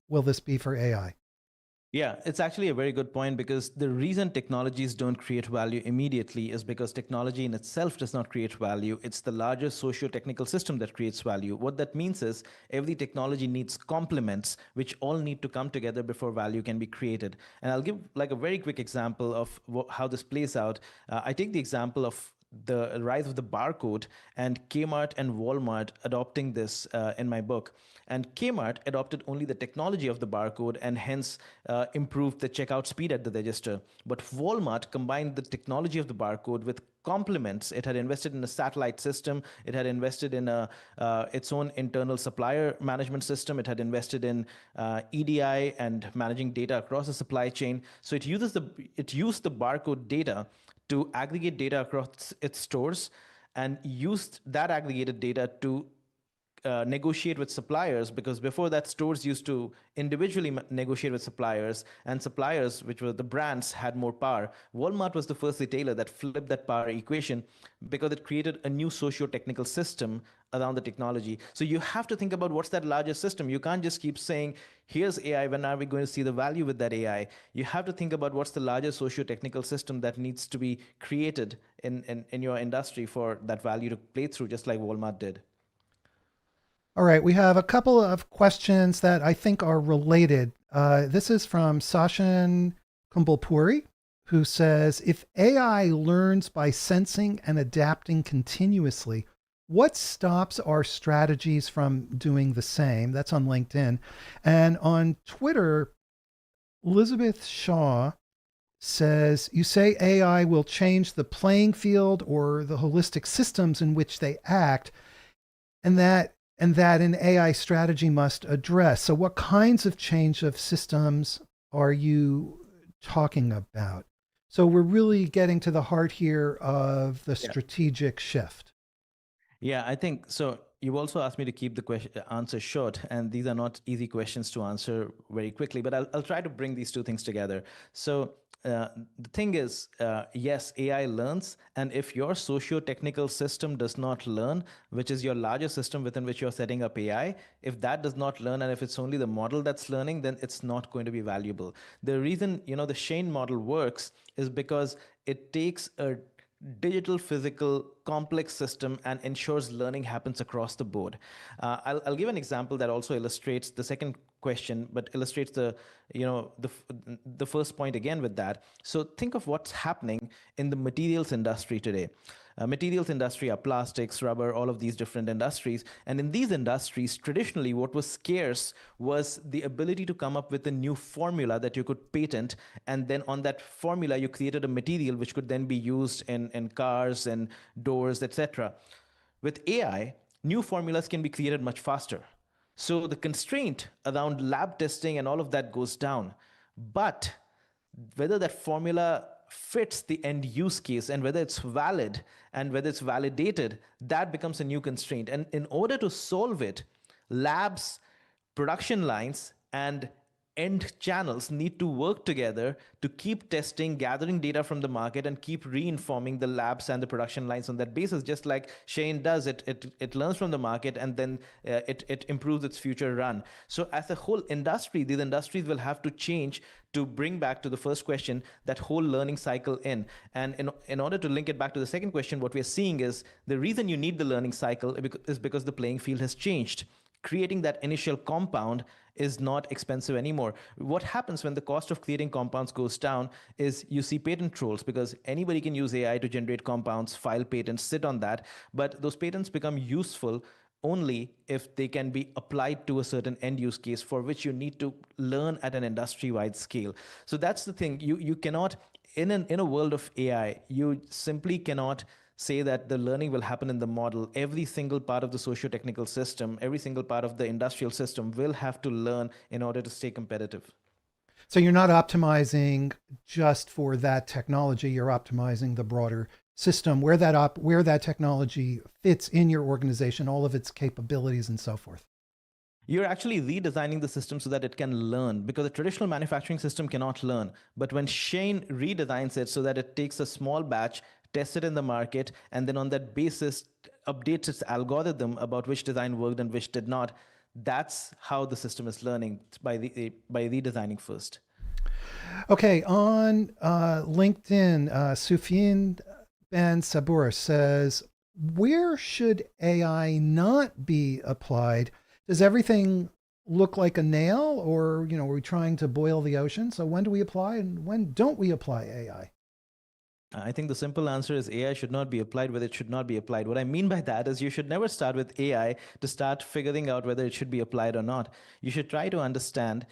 this be for AI? Yeah, it's actually a very good point because the reason technologies don't create value immediately is because technology in itself does not create value. It's the larger socio-technical system that creates value. What that means is every technology needs complements which all need to come together before value can be created. And I'll give like a very quick example of how this plays out. I take the example of the rise of the barcode and Kmart and Walmart adopting this in my book. And Kmart adopted only the technology of the barcode and hence improved the checkout speed at the register. But Walmart combined the technology of the barcode with complements. It had invested in a satellite system. It had invested in its own internal supplier management system. It had invested in EDI and managing data across the supply chain. So it used the barcode data to aggregate data across its stores and used that aggregated data to negotiate with suppliers, because before that stores used to individually negotiate with suppliers, and suppliers, which were the brands, had more power. Walmart was the first retailer that flipped that power equation because it created a new socio-technical system around the technology. So you have to think about what's that larger system. You can't just keep saying here's AI, when are we going to see the value with that AI? You have to think about what's the larger socio-technical system that needs to be created in your industry for that value to play through, just like Walmart did. All right, we have a couple of questions that I think are related. This is from Sachin Kumbulpuri, who says, if AI learns by sensing and adapting continuously, what stops our strategies from doing the same? That's on LinkedIn. And on Twitter, Elizabeth Shaw says, you say AI will change the playing field or the holistic systems in which they act, and that an AI strategy must address. So what kinds of change of systems are you talking about? So we're really getting to the heart here of the Yeah. strategic shift. Yeah, I think so. You also asked me to keep the answer short, and these are not easy questions to answer very quickly, but I'll try to bring these two things together. So, the thing is, yes, AI learns, and if your socio-technical system does not learn, which is your larger system within which you're setting up AI, if that does not learn, and if it's only the model that's learning, then it's not going to be valuable. The reason, the Shane model works is because it takes a digital, physical, complex system and ensures learning happens across the board. I'll give an example that also illustrates the second question, but illustrates the first point again with that. So think of what's happening in the materials industry today. Materials industry are plastics, rubber, all of these different industries. And in these industries, traditionally, what was scarce was the ability to come up with a new formula that you could patent. And then on that formula, you created a material which could then be used in cars and doors, etc. With AI, new formulas can be created much faster. So the constraint around lab testing and all of that goes down. But whether that formula fits the end use case and whether it's valid and whether it's validated, that becomes a new constraint. And in order to solve it, labs, production lines, and end channels need to work together to keep testing, gathering data from the market, and keep reinforming the labs and the production lines on that basis. Just like Shane does, it learns from the market and then it improves its future run. So as a whole industry, these industries will have to change to bring back to the first question that whole learning cycle in. And in order to link it back to the second question, what we're seeing is the reason you need the learning cycle is because the playing field has changed. Creating that initial compound is not expensive anymore. What happens when the cost of creating compounds goes down is you see patent trolls, because anybody can use AI to generate compounds, file patents, sit on that, but those patents become useful only if they can be applied to a certain end use case for which you need to learn at an industry-wide scale. So that's the thing. You cannot, in a world of AI, you simply cannot say that the learning will happen in the model. Every single part of the socio-technical system, every single part of the industrial system will have to learn in order to stay competitive. So you're not optimizing just for that technology, you're optimizing the broader system where where that technology fits in your organization, all of its capabilities and so forth. You're actually redesigning the system so that it can learn, because a traditional manufacturing system cannot learn. But when Shane redesigns it so that it takes a small batch, tests it in the market, and then on that basis updates its algorithm about which design worked and which did not, that's how the system is learning, by redesigning first. Okay, on LinkedIn, Sufyan Ben Sabur says, where should AI not be applied? Does everything look like a nail, or are we trying to boil the ocean? So when do we apply and when don't we apply AI? I think the simple answer is AI should not be applied whether it should not be applied. What I mean by that is you should never start with AI to start figuring out whether it should be applied or not. You should try to understand,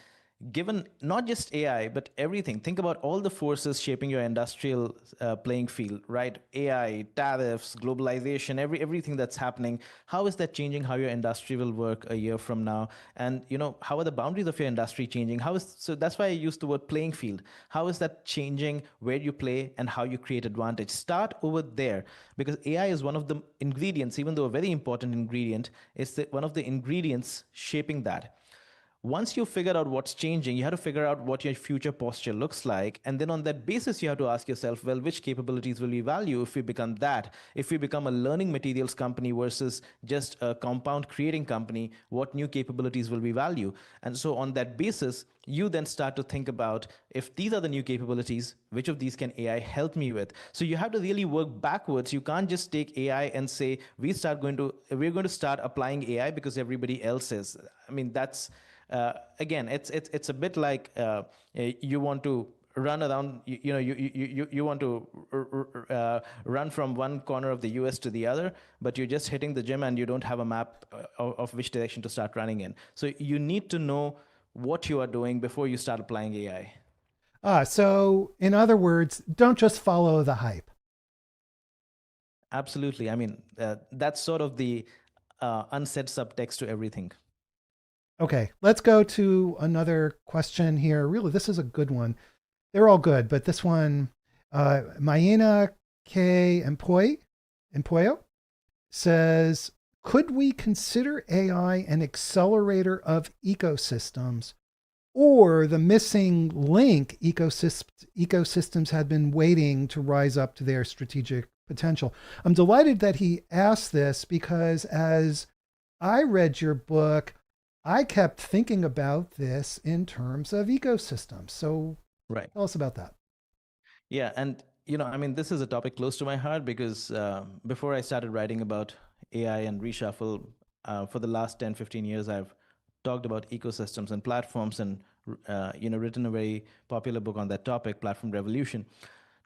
given not just AI, but everything. Think about all the forces shaping your industrial playing field, right? AI, tariffs, globalization, everything that's happening. How is that changing how your industry will work a year from now? And how are the boundaries of your industry changing? So that's why I use the word playing field. How is that changing where you play and how you create advantage? Start over there, because AI is one of the ingredients, even though a very important ingredient, is one of the ingredients shaping that. Once you figure out what's changing, you have to figure out what your future posture looks like. And then on that basis, you have to ask yourself, well, which capabilities will we value if we become that? If we become a learning materials company versus just a compound creating company, what new capabilities will we value? And so on that basis, you then start to think about, if these are the new capabilities, which of these can AI help me with? So you have to really work backwards. You can't just take AI and say, we're going to start applying AI because everybody else is. I mean, that's again, it's a bit like you want to run around, you want to run from one corner of the US to the other, but you're just hitting the gym and you don't have a map of which direction to start running in. So you need to know what you are doing before you start applying AI. So in other words, don't just follow the hype. Absolutely. I mean, that's sort of the unsaid subtext to everything. Okay, let's go to another question here. Really, this is a good one. They're all good, but this one, Mayena K. Empoyo says, could we consider AI an accelerator of ecosystems, or the missing link ecosystems had been waiting to rise up to their strategic potential? I'm delighted that he asked this, because as I read your book, I kept thinking about this in terms of ecosystems. So Right. tell us about that. Yeah, and I mean, this is a topic close to my heart because before I started writing about AI and reshuffle, for the last 10, 15 years, I've talked about ecosystems and platforms, and written a very popular book on that topic, Platform Revolution.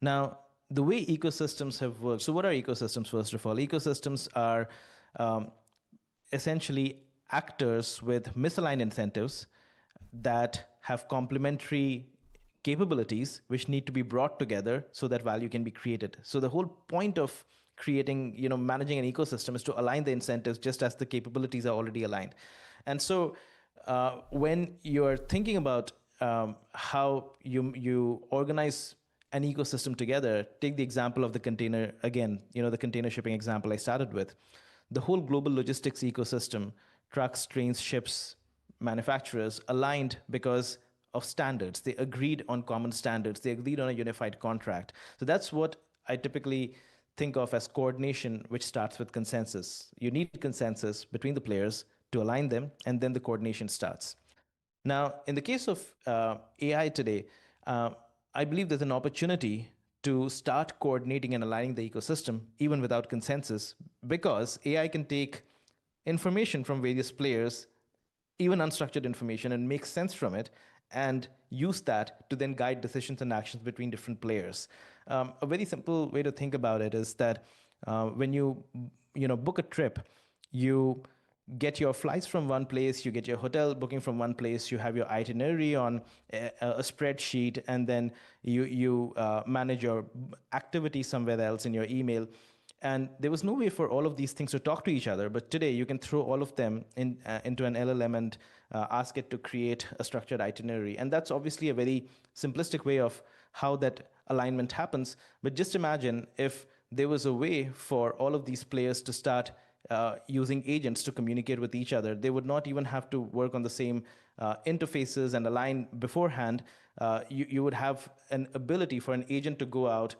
Now, the way ecosystems have worked. So, what are ecosystems? First of all, ecosystems are um, essentially actors with misaligned incentives that have complementary capabilities which need to be brought together so that value can be created. So the whole point of creating, managing an ecosystem is to align the incentives just as the capabilities are already aligned. And so when you're thinking about how you organize an ecosystem together, take the example of the container again, the container shipping example I started with. The whole global logistics ecosystem, trucks, trains, ships, manufacturers, aligned because of standards. They agreed on common standards. They agreed on a unified contract. So that's what I typically think of as coordination, which starts with consensus. You need consensus between the players to align them, and then the coordination starts. Now, in the case of AI today, uh, I believe there's an opportunity to start coordinating and aligning the ecosystem even without consensus, because AI can take information from various players, even unstructured information, and make sense from it and use that to then guide decisions and actions between different players. A very simple way to think about it is that when you book a trip, you get your flights from one place, you get your hotel booking from one place, you have your itinerary on a spreadsheet, and then you manage your activity somewhere else in your email. And there was no way for all of these things to talk to each other. But today, you can throw all of them into an LLM and ask it to create a structured itinerary. And that's obviously a very simplistic way of how that alignment happens. But just imagine if there was a way for all of these players to start using agents to communicate with each other. They would not even have to work on the same interfaces and align beforehand. You would have an ability for an agent to go out,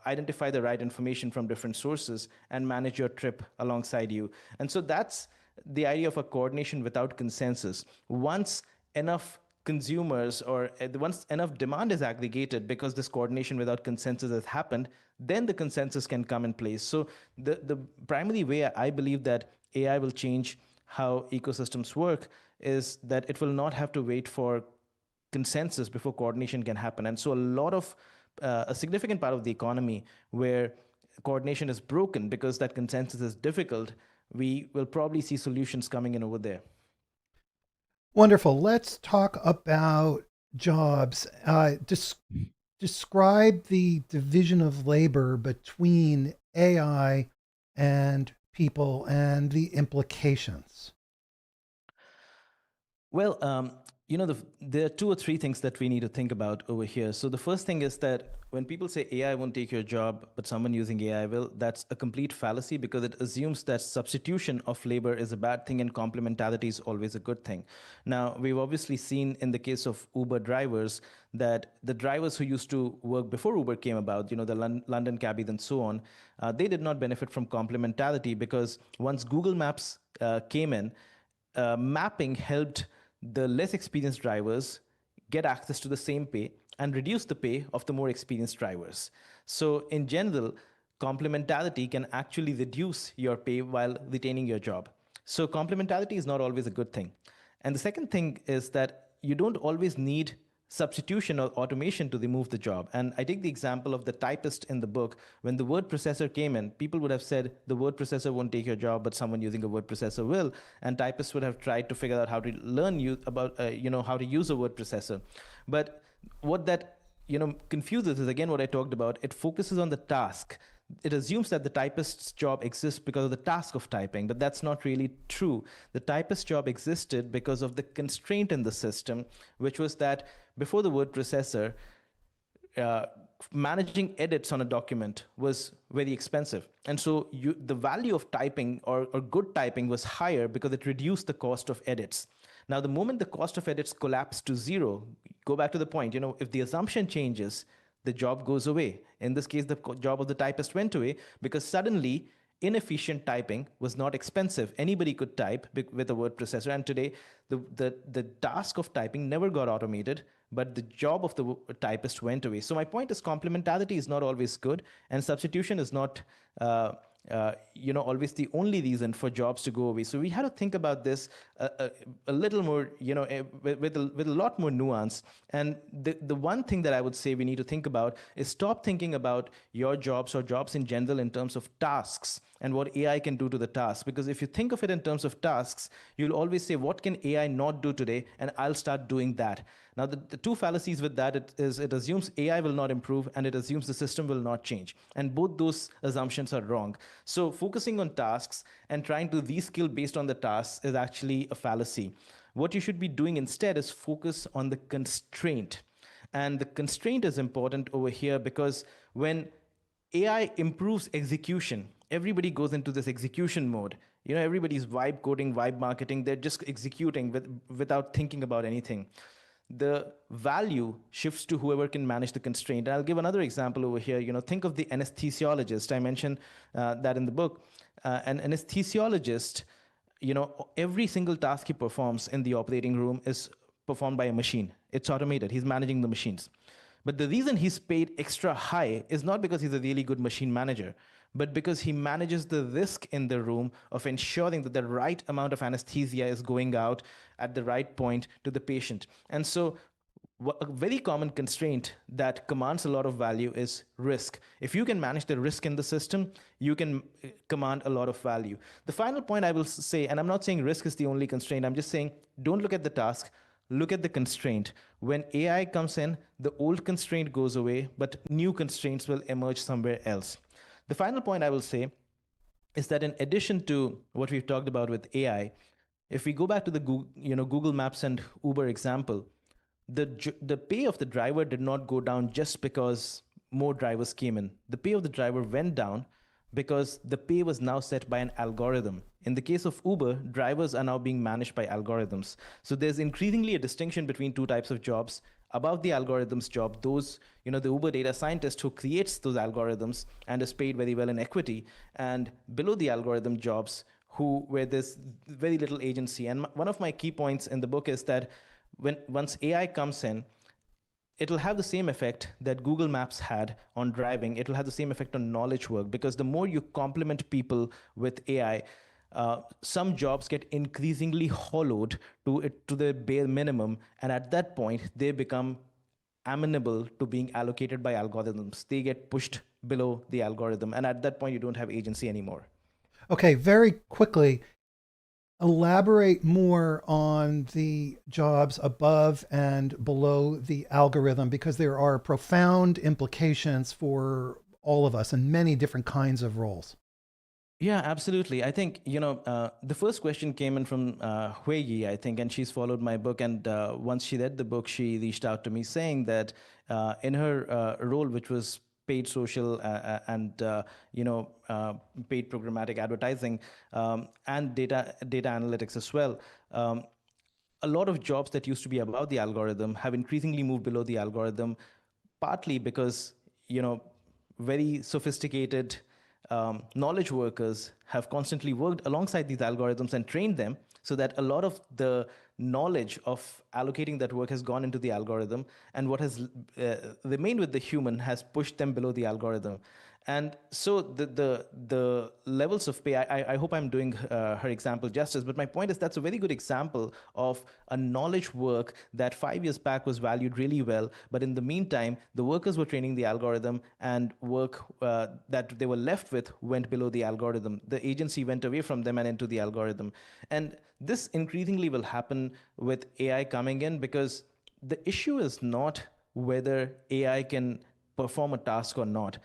identify the right information from different sources, and manage your trip alongside you. And so that's the idea of a coordination without consensus. Once enough consumers or once enough demand is aggregated because this coordination without consensus has happened, then the consensus can come in place. So the primary way I believe that AI will change how ecosystems work is that it will not have to wait for consensus before coordination can happen. And so a significant part of the economy where coordination is broken because that consensus is difficult, we will probably see solutions coming in over there. Wonderful. Let's talk about jobs. Describe the division of labor between AI and people and the implications. Well, there are two or three things that we need to think about over here. So the first thing is that when people say AI won't take your job, but someone using AI will, that's a complete fallacy because it assumes that substitution of labor is a bad thing and complementarity is always a good thing. Now, we've obviously seen in the case of Uber drivers that the drivers who used to work before Uber came about, the London cabbies and so on, they did not benefit from complementarity because once Google Maps came in, mapping helped the less experienced drivers get access to the same pay and reduce the pay of the more experienced drivers. So, in general, complementarity can actually reduce your pay while retaining your job. So, complementarity is not always a good thing. And the second thing is that you don't always need substitution or automation to remove the job. And I take the example of the typist in the book. When the word processor came in, people would have said the word processor won't take your job, but someone using a word processor will. And typists would have tried to figure out how to learn how to use a word processor. But what that confuses is again what I talked about. It focuses on the task. It assumes that the typist's job exists because of the task of typing, but that's not really true. The typist's job existed because of the constraint in the system, which was that before the word processor, uh, managing edits on a document was very expensive. And so the value of typing or good typing was higher because it reduced the cost of edits. Now, the moment the cost of edits collapsed to zero, go back to the point, if the assumption changes, the job goes away. In this case, the job of the typist went away because suddenly inefficient typing was not expensive. Anybody could type with a word processor. And today, the task of typing never got automated, but the job of the typist went away. So my point is complementarity is not always good, and substitution is not always the only reason for jobs to go away. So we had to think about this a little more, with a lot more nuance. And the one thing that I would say we need to think about is stop thinking about your jobs or jobs in general in terms of tasks and what AI can do to the task. Because if you think of it in terms of tasks, you'll always say, what can AI not do today? And I'll start doing that. Now, the two fallacies with that it assumes AI will not improve and it assumes the system will not change. And both those assumptions are wrong. So focusing on tasks and trying to reskill based on the tasks is actually a fallacy. What you should be doing instead is focus on the constraint. And the constraint is important over here because when AI improves execution, everybody goes into this execution mode. Everybody's vibe coding, vibe marketing, they're just executing without thinking about anything. The value shifts to whoever can manage the constraint. And I'll give another example over here. Think of the anesthesiologist. I mentioned that in the book. An anesthesiologist, every single task he performs in the operating room is performed by a machine. It's automated. He's managing the machines. But the reason he's paid extra high is not because he's a really good machine manager, but because he manages the risk in the room of ensuring that the right amount of anesthesia is going out at the right point to the patient. And so a very common constraint that commands a lot of value is risk. If you can manage the risk in the system, you can command a lot of value. The final point I will say, and I'm not saying risk is the only constraint, I'm just saying don't look at the task, look at the constraint. When AI comes in, the old constraint goes away, but new constraints will emerge somewhere else. The final point I will say is that in addition to what we've talked about with AI, if we go back to the Google Maps and Uber example, the pay of the driver did not go down just because more drivers came in. The pay of the driver went down because the pay was now set by an algorithm. In the case of Uber, drivers are now being managed by algorithms. So there's increasingly a distinction between two types of jobs. Above the algorithms job, those, the Uber data scientist who creates those algorithms and is paid very well in equity, and below the algorithm jobs, where there's very little agency. And one of my key points in the book is that once AI comes in, it'll have the same effect that Google Maps had on driving. It'll have the same effect on knowledge work, because the more you complement people with AI, some jobs get increasingly hollowed to the bare minimum, and at that point, they become amenable to being allocated by algorithms. They get pushed below the algorithm, and at that point, you don't have agency anymore. Okay, very quickly, elaborate more on the jobs above and below the algorithm, because there are profound implications for all of us in many different kinds of roles. Yeah, absolutely. I think, the first question came in from Hui Yi, I think, and she's followed my book. And once she read the book, she reached out to me saying that in her role, which was paid social and, paid programmatic advertising, and data analytics as well, a lot of jobs that used to be above the algorithm have increasingly moved below the algorithm, partly because, you know, very sophisticated knowledge workers have constantly worked alongside these algorithms and trained them, so that a lot of the knowledge of allocating that work has gone into the algorithm, and what has remained with the human has pushed them below the algorithm. And so the levels of pay, I hope I'm doing her example justice, but my point is that's a very good example of a knowledge work that 5 years back was valued really well, but in the meantime, the workers were training the algorithm, and work that they were left with went below the algorithm. The agency went away from them and into the algorithm. And this increasingly will happen with AI coming in, because the issue is not whether AI can perform a task or not,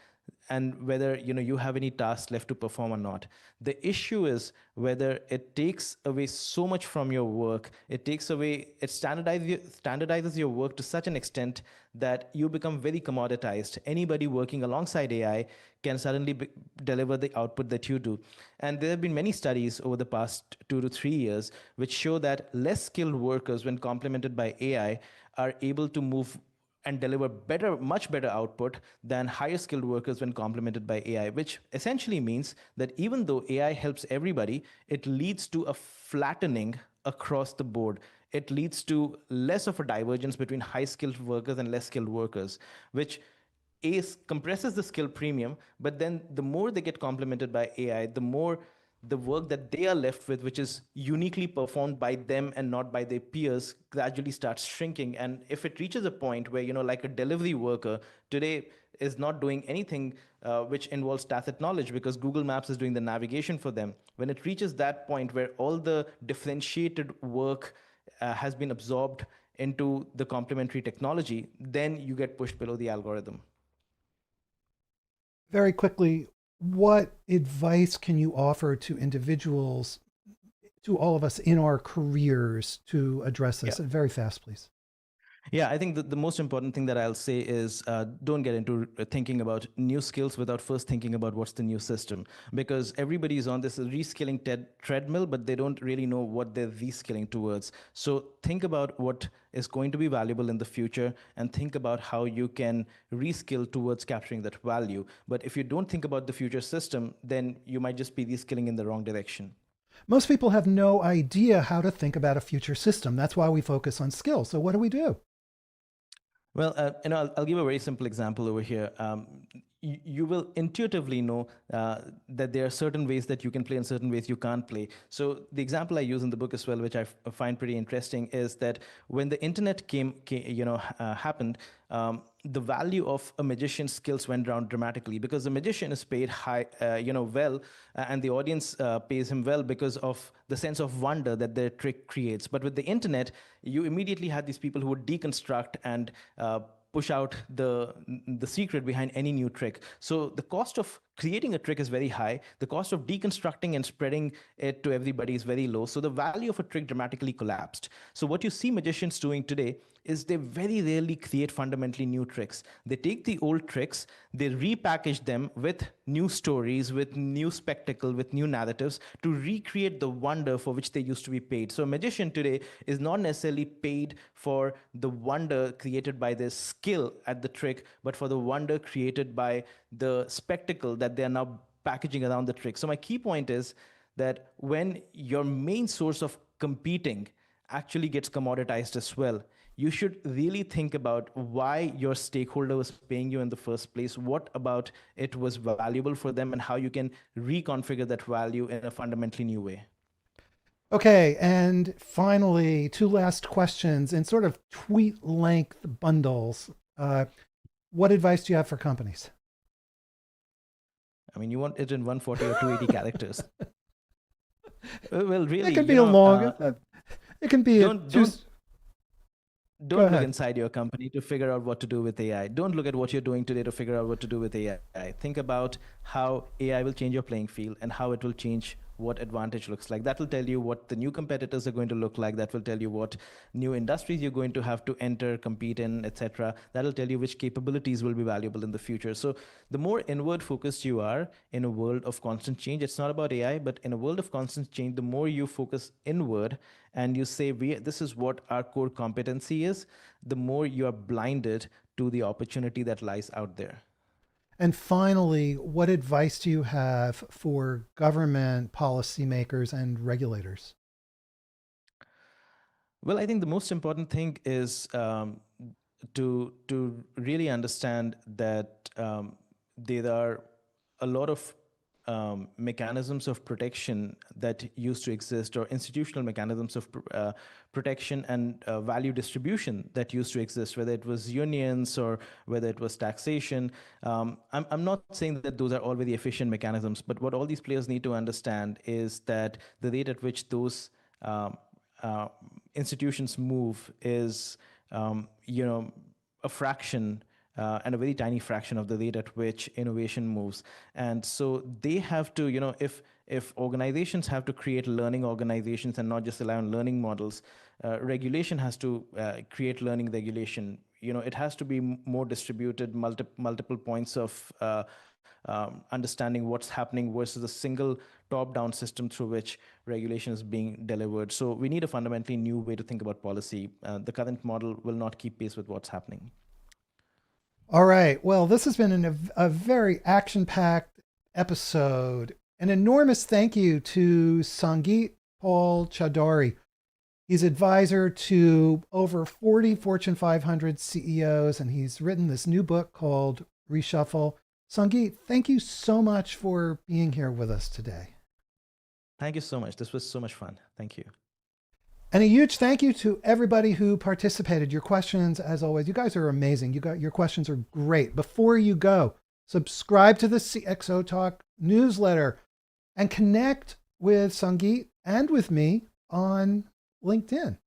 and whether you have any tasks left to perform or not. The issue is whether it takes away so much from your work. It standardizes your work to such an extent that you become very commoditized. Anybody working alongside AI can suddenly deliver the output that you do. And there have been many studies over the past 2 to 3 years which show that less skilled workers, when complemented by AI, are able to move and deliver much better output than higher skilled workers when complemented by AI, which essentially means that even though AI helps everybody, it leads to a flattening across the board. It leads to less of a divergence between high skilled workers and less skilled workers, which compresses the skill premium, but then the more they get complemented by AI, the more the work that they are left with, which is uniquely performed by them and not by their peers, gradually starts shrinking. And if it reaches a point where, like a delivery worker today is not doing anything which involves tacit knowledge, because Google Maps is doing the navigation for them, when it reaches that point where all the differentiated work has been absorbed into the complementary technology, then you get pushed below the algorithm. Very quickly, what advice can you offer to individuals, to all of us in our careers, to address this? Yeah. Very fast, please. Yeah, I think the most important thing that I'll say is don't get into thinking about new skills without first thinking about what's the new system. Because everybody is on this reskilling treadmill, but they don't really know what they're reskilling towards. So think about what is going to be valuable in the future, and think about how you can reskill towards capturing that value. But if you don't think about the future system, then you might just be reskilling in the wrong direction. Most people have no idea how to think about a future system. That's why we focus on skills. So what do we do? Well, I'll give a very simple example over here. You will intuitively know that there are certain ways that you can play and certain ways you can't play. So the example I use in the book as well, which I find pretty interesting, is that when the internet happened, the value of a magician's skills went down dramatically, because the magician is paid high, well, and the audience pays him well because of the sense of wonder that their trick creates. But with the internet, you immediately had these people who would deconstruct and push out the secret behind any new trick. So the cost of creating a trick is very high. The cost of deconstructing and spreading it to everybody is very low. So the value of a trick dramatically collapsed. So what you see magicians doing today is they very rarely create fundamentally new tricks. They take the old tricks, they repackage them with new stories, with new spectacle, with new narratives to recreate the wonder for which they used to be paid. So a magician today is not necessarily paid for the wonder created by their skill at the trick, but for the wonder created by the spectacle that they are now packaging around the trick. So my key point is that when your main source of competing actually gets commoditized as well, you should really think about why your stakeholder was paying you in the first place, what about it was valuable for them, and how you can reconfigure that value in a fundamentally new way. Okay, and finally, two last questions in sort of tweet length bundles. What advice do you have for companies? I mean, you want it in 140 or 280 characters. Well, It really, can be a long. It can be a don't two. don't Go don't look ahead. inside your company to figure out what to do with AI. Don't look at what you're doing today to figure out what to do with AI. Think about how AI will change your playing field and how it will change what advantage looks like. That will tell you what the new competitors are going to look like. That will tell you what new industries you're going to have to enter, compete in, etc. That'll tell you which capabilities will be valuable in the future. So the more inward focused you are in a world of constant change, it's not about AI, but in a world of constant change, the more you focus inward and you say, this is what our core competency is, the more you are blinded to the opportunity that lies out there. And finally, what advice do you have for government policymakers and regulators? Well, I think the most important thing is to really understand that there are a lot of mechanisms of protection that used to exist, or institutional mechanisms of protection and value distribution that used to exist, whether it was unions or whether it was taxation. I'm not saying that those are all very efficient mechanisms, but what all these players need to understand is that the rate at which those uh, institutions move is, a fraction and a very tiny fraction of the rate at which innovation moves. And so they have to, if organizations have to create learning organizations and not just rely on learning models, regulation has to create learning regulation. It has to be more distributed, multiple points of understanding what's happening versus a single top-down system through which regulation is being delivered. So we need a fundamentally new way to think about policy. The current model will not keep pace with what's happening. All right. Well, this has been a very action packed episode. An enormous thank you to Sangeet Paul Chaudhary. He's advisor to over 40 Fortune 500 CEOs, and he's written this new book called Reshuffle. Sangeet, thank you so much for being here with us today. Thank you so much. This was so much fun. Thank you. And a huge thank you to everybody who participated. Your questions, as always, you guys are amazing. Your questions are great. Before you go, subscribe to the CXOTalk newsletter and connect with Sangeet and with me on LinkedIn.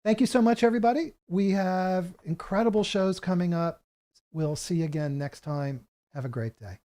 Thank you so much, everybody. We have incredible shows coming up. We'll see you again next time. Have a great day.